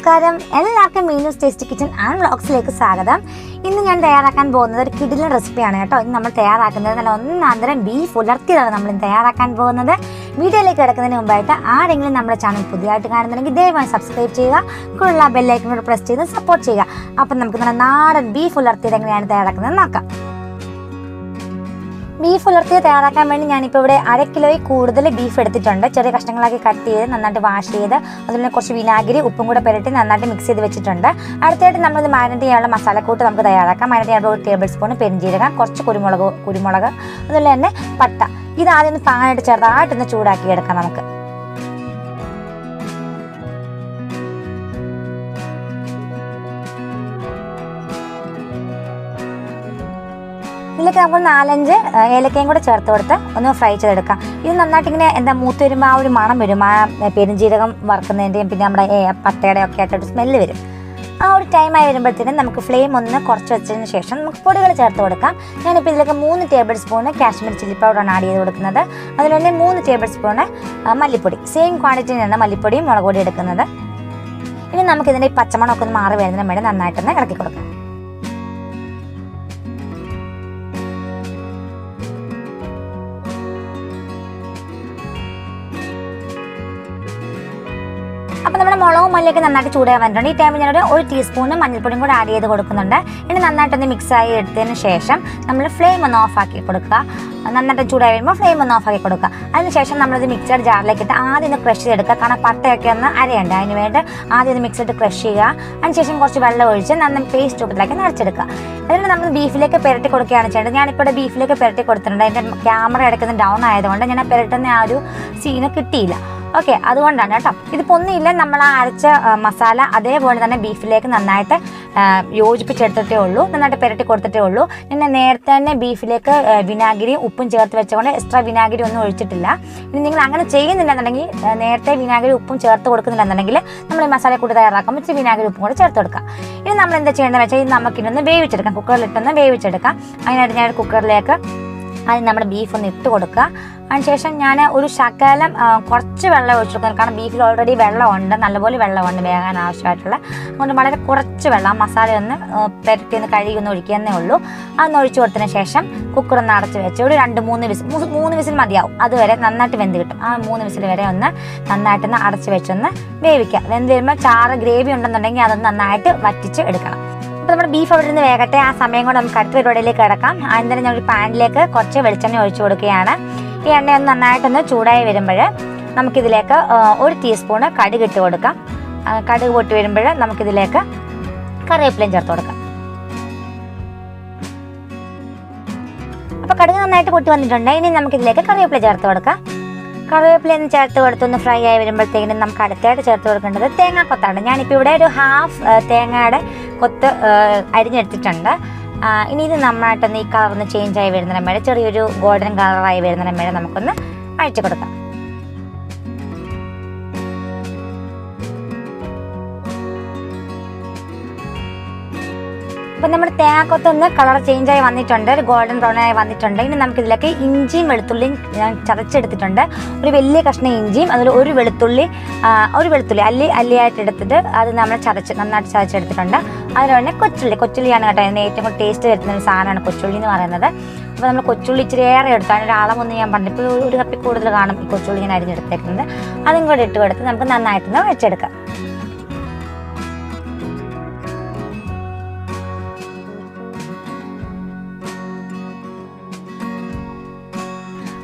നമസ്കാരം, എല്ലാവർക്കും Meenu's tasty kitchen and വ്ളോഗ്സിലേക്ക് സ്വാഗതം. ഇന്ന് ഞാൻ തയ്യാറാക്കാൻ പോകുന്നത് ഒരു കിടിലൻ റെസിപ്പിയാണ് കേട്ടോ. ഇന്ന് നമ്മൾ തയ്യാറാക്കുന്നത് നല്ല ഒന്നാന്തരം ബീഫ് ഉലർത്തിയതാണ് നമ്മൾ ഇന്ന് തയ്യാറാക്കാൻ പോകുന്നത്. വീഡിയോയിലേക്ക് കിടക്കുന്നതിന് മുമ്പായിട്ട് ആരെങ്കിലും നമ്മുടെ ചാനൽ പുതിയതായിട്ട് കാണുന്നുണ്ടെങ്കിൽ ദയവായി സബ്സ്ക്രൈബ് ചെയ്യുക, കൂടെയുള്ള ബെല്ലൈക്കൺ കൂടെ പ്രസ് ചെയ്ത് സപ്പോർട്ട് ചെയ്യുക. അപ്പം നമുക്ക് നല്ല നാടൻ ബീഫ് ഉലർത്തിയത് എങ്ങനെയാണ് തയ്യാറാക്കുന്നത് നോക്കാം. ബീഫ് ഉലർത്തിയത് തയ്യാറാക്കാൻ വേണ്ടി ഞാനിപ്പോൾ ഇവിടെ 1/2 കിലോയിൽ കൂടുതൽ ബീഫ് എടുത്തിട്ടുണ്ട്. ചെറിയ കഷ്ണങ്ങളാക്കി കട്ട് ചെയ്ത് നന്നായിട്ട് വാഷ് ചെയ്ത് അതുപോലെ കുറച്ച് വിനാഗിരി ഉപ്പും കൂടെ പുരട്ടി നന്നായിട്ട് മിക്സ് ചെയ്ത് വെച്ചിട്ടുണ്ട്. അടുത്തായിട്ട് നമ്മളിത് മാരിനേറ്റ് ചെയ്യാനുള്ള മസാലക്കൂട്ട് നമുക്ക് തയ്യാറാക്കാം. മാരിനേറ്റ് ചെയ്യാൻ 1 ടേബിൾ സ്പൂൺ പെരിഞ്ജീരകം, കുറച്ച് കുരുമുളക് അതുപോലെ തന്നെ പട്ട. ഇത് ആദ്യം ഒന്ന് പാനായിട്ട് ചെറുതായിട്ടൊന്ന് ചൂടാക്കി എടുക്കാം നമുക്ക്. ഇതിലേക്ക് നമുക്ക് 4-5 ഏലക്കയും കൂടെ ചേർത്ത് കൊടുത്ത് ഒന്ന് ഫ്രൈ ചെയ്തെടുക്കാം. ഇത് നന്നായിട്ട് ഇങ്ങനെ മൂത്ത് വരുമ്പോൾ ആ ഒരു മണം വരും, ആ പെരുംജീരകം വറുക്കുന്നതിൻ്റെയും പിന്നെ നമ്മുടെ പട്ടയുടെ ഒക്കെ ആയിട്ടൊരു സ്മെല്ല് വരും. ആ ഒരു ടൈമായി വരുമ്പോഴത്തേനും നമുക്ക് ഫ്ലെയിം ഒന്ന് കുറച്ച് വെച്ചതിന് ശേഷം നമുക്ക് പൊടികൾ ചേർത്ത് കൊടുക്കാം. ഞാനിപ്പോൾ ഇതിലേക്ക് 3 ടേബിൾ സ്പൂൺ കാശ്മീർ ചില്ലി പൗഡറാണ് ആഡ് ചെയ്ത് കൊടുക്കുന്നത്. അതുപോലെ തന്നെ 3 ടേബിൾ സ്പൂൺ മല്ലിപ്പൊടി, സെയിം ക്വാണ്ടിറ്റിയിലാണ് മല്ലിപ്പൊടിയും മുളക് പൊടി എടുക്കുന്നത്. ഇനി നമുക്കിതിൻ്റെ ഈ പച്ചമണമൊക്കെ ഒന്ന് മാറി വരുന്നതിന് വേണ്ടി നന്നായിട്ടൊന്ന് ഇളക്കി കൊടുക്കാം. അപ്പോൾ നമ്മുടെ മുളകും മല്ലിയൊക്കെ നന്നായിട്ട് ചൂടാൻ വന്നിട്ടുണ്ട്. ഈ ടൈമിൽ ഞാനൊരു 1 ടീസ്പൂൺ മഞ്ഞൾപ്പൊടിയും കൂടെ ആഡ് ചെയ്ത് കൊടുക്കുന്നുണ്ട്. ഇനി നന്നായിട്ടൊന്ന് മിക്സായി എടുത്തതിന് ശേഷം നമ്മൾ ഫ്ലെയിം ഒന്ന് ഓഫാക്കി കൊടുക്കുക. നന്നായിട്ട് ചൂടായി വരുമ്പോൾ ഫ്ലെയിം ഒന്ന് ഓഫാക്കി കൊടുക്കുക. അതിനുശേഷം നമ്മളിത് മിക്സഡ് ജാറിലേക്ക് ഇട്ട് ആദ്യം ഒന്ന് ക്രഷ് ചെയ്തെടുക്കുക. കാരണം പട്ടയൊക്കെ ഒന്ന് അരയുണ്ട്, അതിന് വേണ്ടി ആദ്യം ഒന്ന് മിക്സിട്ട് ക്രഷ് ചെയ്യുക. അതിനുശേഷം കുറച്ച് വെള്ളം ഒഴിച്ച് നന്നായി പേസ്റ്റ് രൂപത്തിലേക്ക് നിറച്ചെടുക്കുക. എന്നിട്ട് നമ്മൾ ബീഫിലേക്ക് പുരട്ടി കൊടുക്കുകയാണ് ചെയ്യേണ്ടത്. ഞാനിപ്പോൾ ഇവിടെ ബീഫിലേക്ക് പുരട്ടി കൊടുത്തിട്ടുണ്ട്. അതിൻ്റെ ക്യാമറ ഇടയ്ക്കൊന്ന് ഡൗൺ ആയതുകൊണ്ട് ഞാൻ പുരട്ടുന്ന ആ ഒരു സീന് കിട്ടിയില്ല. ഓക്കെ, അതുകൊണ്ടാണ് കേട്ടോ. ഇതിപ്പോൾ ഒന്നുമില്ല, നമ്മൾ ആ അരച്ച മസാല അതേപോലെ തന്നെ ബീഫിലേക്ക് നന്നായിട്ട് യോജിപ്പിച്ചെടുത്തിട്ടേ ഉള്ളൂ, നന്നായിട്ട് പുരട്ടി കൊടുത്തിട്ടേ ഉള്ളൂ. ഞാൻ നേരത്തെ തന്നെ ബീഫിലേക്ക് വിനാഗിരിയും ഉപ്പും ചേർത്ത് വെച്ചുകൊണ്ട് എക്സ്ട്രാ വിനാഗിരി ഒന്നും ഒഴിച്ചിട്ടില്ല. ഇനി നിങ്ങൾ അങ്ങനെ ചെയ്യുന്നില്ലെന്നുണ്ടെങ്കിൽ, നേരത്തെ വിനാഗിരി ഉപ്പും ചേർത്ത് കൊടുക്കുന്നില്ലെന്നുണ്ടെങ്കിൽ നമ്മൾ ഈ മസാല കൂടി തയ്യാറാക്കുമ്പോൾ ഇച്ചിരി വിനാഗിരി ഉപ്പും കൂടെ ചേർത്ത് കൊടുക്കുക. ഇനി നമ്മൾ എന്താ ചെയ്യേണ്ടതെന്ന് വെച്ചാൽ ഇത് നമുക്കിനൊന്ന് വേവിച്ചെടുക്കാം, കുക്കറിലിട്ടൊന്ന് വേവിച്ചെടുക്കാം. അതിനായിട്ട് ഞാൻ കുക്കറിലേക്ക് അതിന് നമ്മുടെ ബീഫ് ഒന്ന് ഇട്ട് കൊടുക്കുക. അതിനുശേഷം ഞാൻ ഒരു ശകലം കുറച്ച് വെള്ളം ഒഴിച്ചു കൊടുക്കുന്നത്, കാരണം ബീഫിൽ ഓൾറെഡി വെള്ളമുണ്ട്, നല്ലപോലെ വെള്ളമുണ്ട് വേകാൻ ആവശ്യമായിട്ടുള്ള. അതുകൊണ്ട് വളരെ കുറച്ച് വെള്ളം, മസാല ഒന്ന് പുരട്ടി ഒന്ന് കഴുകി ഒന്ന് ഒഴിക്കുന്നേ ഉള്ളൂ. അതൊന്ന് ഒഴിച്ചു കൊടുത്തതിന് ശേഷം കുക്കറൊന്ന് അടച്ച് വെച്ച് ഒരു 2-3 വിസിൽ മതിയാവും. അതുവരെ നന്നായിട്ട് വെന്ത് കിട്ടും. ആ 3 വിസിൽ വരെ ഒന്ന് നന്നായിട്ടൊന്ന് അടച്ച് വെച്ചൊന്ന് വേവിക്കുക. വെന്ത് വരുമ്പോൾ ചാറ് ഗ്രേവി ഉണ്ടെന്നുണ്ടെങ്കിൽ അതൊന്ന് നന്നായിട്ട് വറ്റിച്ച് എടുക്കണം. അപ്പോൾ നമ്മുടെ ബീഫ് അവിടെ നിന്ന് വേകട്ടെ. ആ സമയം കൊണ്ട് നമുക്ക് അടുത്ത പരിപാടിയിലേക്ക് കിടക്കാം. അതിന് ഞാൻ ഒരു പാനിലേക്ക് കുറച്ച് വെളിച്ചെണ്ണ ഒഴിച്ചു കൊടുക്കുകയാണ്. ഈ എണ്ണയൊന്ന് നന്നായിട്ടൊന്ന് ചൂടായി വരുമ്പോൾ നമുക്കിതിലേക്ക് 1 ടീസ്പൂണ് കടുക് ഇട്ട് കൊടുക്കാം. കടുക് പൊട്ടി വരുമ്പോൾ നമുക്കിതിലേക്ക് കറിവേപ്പിലയും ചേർത്ത് കൊടുക്കാം. അപ്പോൾ കടുക് നന്നായിട്ട് പൊട്ടി വന്നിട്ടുണ്ട്. ഇനി നമുക്കിതിലേക്ക് കറിവേപ്പില ചേർത്ത് കൊടുക്കാം. കറിവേപ്പിലയൊന്ന് ചേർത്ത് കൊടുത്തൊന്ന് ഫ്രൈ ആയി വരുമ്പോഴത്തേക്കിനും നമുക്ക് അടുത്തായിട്ട് ചേർത്ത് കൊടുക്കേണ്ടത് തേങ്ങാക്കൊത്താണ്. ഞാനിപ്പോൾ ഇവിടെ ഒരു ഹാഫ് തേങ്ങയുടെ കൊത്ത് അരിഞ്ഞെടുത്തിട്ടുണ്ട്. ഇനി ഇത് നന്നായിട്ടൊന്ന് ഈ കളറൊന്ന് ചേഞ്ച് ആയി വരുന്നതിന് മേലെ, ചെറിയൊരു ഗോൾഡൻ കളറായി വരുന്നതിന് മേലെ നമുക്കൊന്ന് അഴിച്ചു കൊടുക്കാം. അപ്പം നമ്മുടെ തേങ്ങാക്കൊത്തൊന്ന് കളർ ചേഞ്ച് ആയി വന്നിട്ടുണ്ട്, ഒരു ഗോൾഡൻ ബ്രൗൺ ആയി വന്നിട്ടുണ്ട്. ഇനി നമുക്കിതിലേക്ക് ഇഞ്ചിയും വെളുത്തുള്ളിയും ഞാൻ ചതച്ചെടുത്തിട്ടുണ്ട്. ഒരു വലിയ കഷ്ണം ഇഞ്ചിയും അതുപോലെ ഒരു വെളുത്തുള്ളി അല്ലിയായിട്ട് എടുത്തിട്ട് അത് നമ്മൾ നന്നായിട്ട് ചതച്ചെടുത്തിട്ടുണ്ട്. അതുപോലെ തന്നെ കൊച്ചുള്ളിയാണ് കേട്ടോ. അതിന് ഏറ്റവും കൂടുതൽ ടേസ്റ്റ് വരുന്ന ഒരു സാധനമാണ് കൊച്ചുള്ളി എന്ന് പറയുന്നത്. അപ്പോൾ നമ്മൾ കൊച്ചുള്ളി ഇച്ചിരി ഏറെ എടുത്തു. അതിൻ്റെ അളവൊന്നും ഞാൻ പറഞ്ഞു, ഇപ്പോൾ 1 കപ്പിൽ കൂടുതൽ കാണും ഈ കൊച്ചുള്ളി ഞാൻ അരിഞ്ഞെടുത്തേക്കുന്നത്. അതും കൂടെ ഇട്ട് കൊടുത്ത് നമുക്ക് നന്നായിട്ടൊന്ന് വെച്ചെടുക്കാം.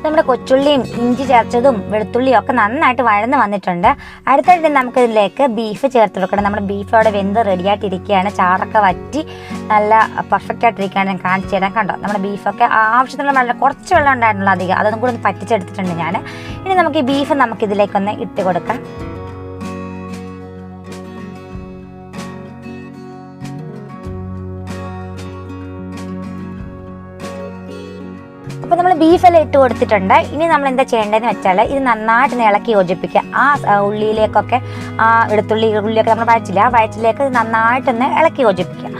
നമ്മുടെ കൊച്ചുള്ളിയും ഇഞ്ചി ചേർത്തതും വെളുത്തുള്ളിയും ഒക്കെ നന്നായിട്ട് വഴന്ന് വന്നിട്ടുണ്ട്. അടുത്തായിട്ട് നമുക്കിതിലേക്ക് ബീഫ് ചേർത്ത് കൊടുക്കണം. നമ്മുടെ ബീഫ് അവിടെ വെന്ത് റെഡിയായിട്ടിരിക്കുകയാണ്. ചാറൊക്കെ വറ്റി നല്ല പെർഫെക്റ്റ് ആയിട്ടിരിക്കുകയാണ്. ഞാൻ കാണിച്ചു തരാം. കണ്ടോ, നമ്മുടെ ബീഫൊക്കെ ആവശ്യത്തിനുള്ള വെള്ളം, കുറച്ച് വെള്ളം ഉണ്ടായിരുന്നുള്ളൂ, അധികം അതൊന്നും കൂടി ഒന്ന് പറ്റിച്ചെടുത്തിട്ടുണ്ട് ഞാൻ. ഇനി നമുക്ക് ഈ ബീഫ് നമുക്കിതിലേക്കൊന്ന് ഇട്ട് കൊടുക്കാം. അപ്പോൾ നമ്മൾ ബീഫെല്ലാം ഇട്ട് കൊടുത്തിട്ടുണ്ട്. ഇനി നമ്മൾ എന്താ ചെയ്യേണ്ടതെന്ന് വെച്ചാൽ ഇത് നന്നായിട്ട് ഇളക്കി യോജിപ്പിക്കുക. ആ ഉള്ളിയിലേക്കൊക്കെ ആ ഉള്ളിയൊക്കെ നമ്മൾ വയറ്റിലേക്ക് നന്നായിട്ടൊന്ന് ഇളക്കി യോജിപ്പിക്കുക.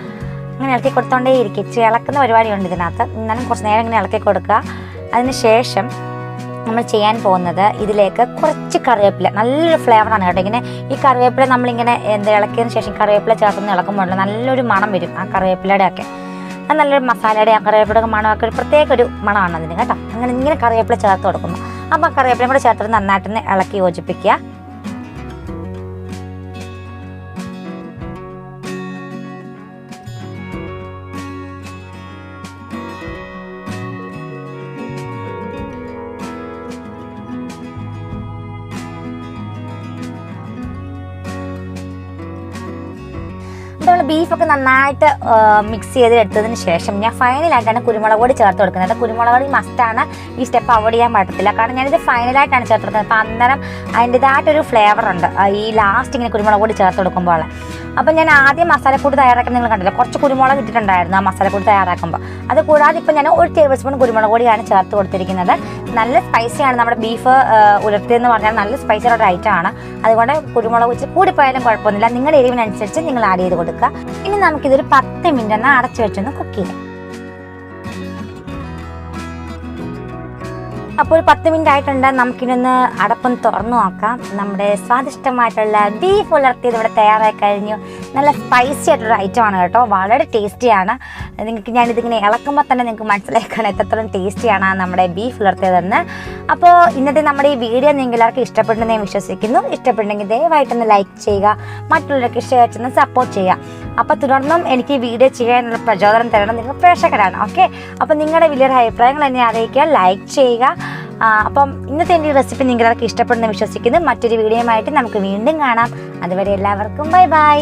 അങ്ങനെ ഇളക്കി കൊടുത്തോണ്ടേ ഇരിക്കും. ഇച്ചിരി ഇളക്കുന്ന പരിപാടിയുണ്ട് ഇതിനകത്ത്. എന്നാലും കുറച്ച് നേരം ഇങ്ങനെ ഇളക്കി കൊടുക്കുക. അതിന് ശേഷം നമ്മൾ ചെയ്യാൻ പോകുന്നത് ഇതിലേക്ക് കുറച്ച് കറിവേപ്പില, നല്ലൊരു ഫ്ലേവറാണ് കേട്ടോ. ഇങ്ങനെ ഈ കറിവേപ്പില നമ്മളിങ്ങനെ ഇളക്കിയതിന് ശേഷം കറിവേപ്പില ചേർത്തൊന്ന് ഇളക്കുമ്പോൾ നല്ലൊരു മണം വരും ആ കറിവേപ്പിലയുടെ ഒക്കെ. അത് നല്ലൊരു മസാലയുടെ ആ കറിവേപ്പിലയുടെ മണമൊക്കെ ഒരു പ്രത്യേക ഒരു മണമാണ് അതിന് കേട്ടോ. അങ്ങനെ ഇങ്ങനെ കറിവേപ്പില ചേർത്ത് കൊടുക്കുന്നു. അപ്പോൾ കറിവേപ്പിലയും കൂടെ ചേർത്ത് നന്നായിട്ടൊന്ന് ഇളക്കി യോജിപ്പിക്കുക. നമ്മൾ ബീഫൊക്കെ നന്നായിട്ട് മിക്സ് ചെയ്ത് എടുത്തതിന് ശേഷം ഞാൻ ഫൈനലായിട്ടാണ് കുരുമുളക് പൊടി ചേർത്ത് കൊടുക്കുന്നത്. കുരുമുളക് പൊടി മസ്റ്റാണ്, ഈ സ്റ്റെപ്പ് അവോയ്ഡ് ചെയ്യാൻ പറ്റത്തില്ല. കാരണം ഞാനിത് ഫൈനലായിട്ടാണ് ചേർത്ത് കൊടുക്കുന്നത്. അപ്പോൾ അന്നേരം അതിൻ്റെതായിട്ടൊരു ഫ്ലേവറുണ്ട് ഈ ലാസ്റ്റ് ഇങ്ങനെ കുരുമുളക് പൊടി ചേർത്ത് കൊടുക്കുമ്പോൾ. അപ്പം ഞാൻ ആദ്യം മസാലക്കൂട്ട് തയ്യാറാക്കുന്നത് നിങ്ങൾ കണ്ടില്ല, കുറച്ച് കുരുമുളക് ഇട്ടിട്ടുണ്ടായിരുന്നു ആ മസാലക്കൂട്ട് തയ്യാറാക്കുമ്പോൾ. അത് കൂടാതെ ഇപ്പം ഞാൻ 1 ടേബിൾ സ്പൂൺ കുരുമുളക് പൊടിയാണ് ചേർത്ത് കൊടുത്തിരിക്കുന്നത്. നല്ല സ്പൈസിയാണ് നമ്മുടെ ബീഫ് ഉലർത്തിയെന്ന് പറഞ്ഞാൽ, നല്ല സ്പൈസിയുള്ള ഒരു ഐറ്റമാണ്. അതുകൊണ്ട് കുരുമുളക് വെച്ച് കൂടിപ്പോയാലും കുഴപ്പമൊന്നുമില്ല, നിങ്ങളുടെ എരിവിനനുസരിച്ച് നിങ്ങൾ ആഡ് ചെയ്ത് കൊടുക്കുക. ഇനി നമുക്കിതൊരു 10 മിനിറ്റ് ഒന്ന് അടച്ചു വെച്ചൊന്ന് കുക്ക് ചെയ്യാം. അപ്പോൾ ഒരു 10 മിനിറ്റ് ആയിട്ടുണ്ട്. നമുക്കിനൊന്ന് അടപ്പൊന്ന് തുറന്നു നോക്കാം. നമ്മുടെ സ്വാദിഷ്ടമായിട്ടുള്ള ബീഫ് ഉലർത്തിയത് ഇവിടെ തയ്യാറായി കഴിഞ്ഞു. നല്ല സ്പൈസി ആയിട്ടുള്ള ഐറ്റമാണ് കേട്ടോ, വളരെ ടേസ്റ്റിയാണ്. നിങ്ങൾക്ക് ഞാനിതിങ്ങനെ ഇളക്കുമ്പോൾ തന്നെ നിങ്ങൾക്ക് മനസ്സിലാക്കണം എത്രത്തോളം ടേസ്റ്റിയാണ് നമ്മുടെ ബീഫ് ഉലർത്തിയതെന്ന്. അപ്പോൾ ഇന്നത്തെ നമ്മുടെ ഈ വീഡിയോ നിങ്ങൾക്ക് എല്ലാവർക്കും ഇഷ്ടപ്പെടുമെന്ന് ഞാൻ വിശ്വസിക്കുന്നു. ഇഷ്ടപ്പെട്ടെങ്കിൽ ദയവായിട്ടൊന്ന് ലൈക്ക് ചെയ്യുക, മറ്റുള്ളവർക്ക് ഷെയർ ചെയ്യുന്ന സപ്പോർട്ട് ചെയ്യുക. അപ്പോൾ തുടർന്നും എനിക്ക് വീഡിയോ ചെയ്യാനുള്ള പ്രചോദനം തരണം നിങ്ങൾ പ്രേക്ഷകരാണ്. ഓക്കെ, അപ്പോൾ നിങ്ങളുടെ വലിയൊരു അഭിപ്രായങ്ങൾ എന്നെ അറിയിക്കുക, ലൈക്ക് ചെയ്യുക. അപ്പം ഇന്നത്തെ എൻ്റെ റെസിപ്പി നിങ്ങൾക്ക് എല്ലാവർക്കും ഇഷ്ടപ്പെടുമെന്ന് വിശ്വസിക്കുന്നു. മറ്റൊരു വീഡിയോയുമായിട്ട് നമുക്ക് വീണ്ടും കാണാം. അതുവരെ എല്ലാവർക്കും ബൈ ബൈ.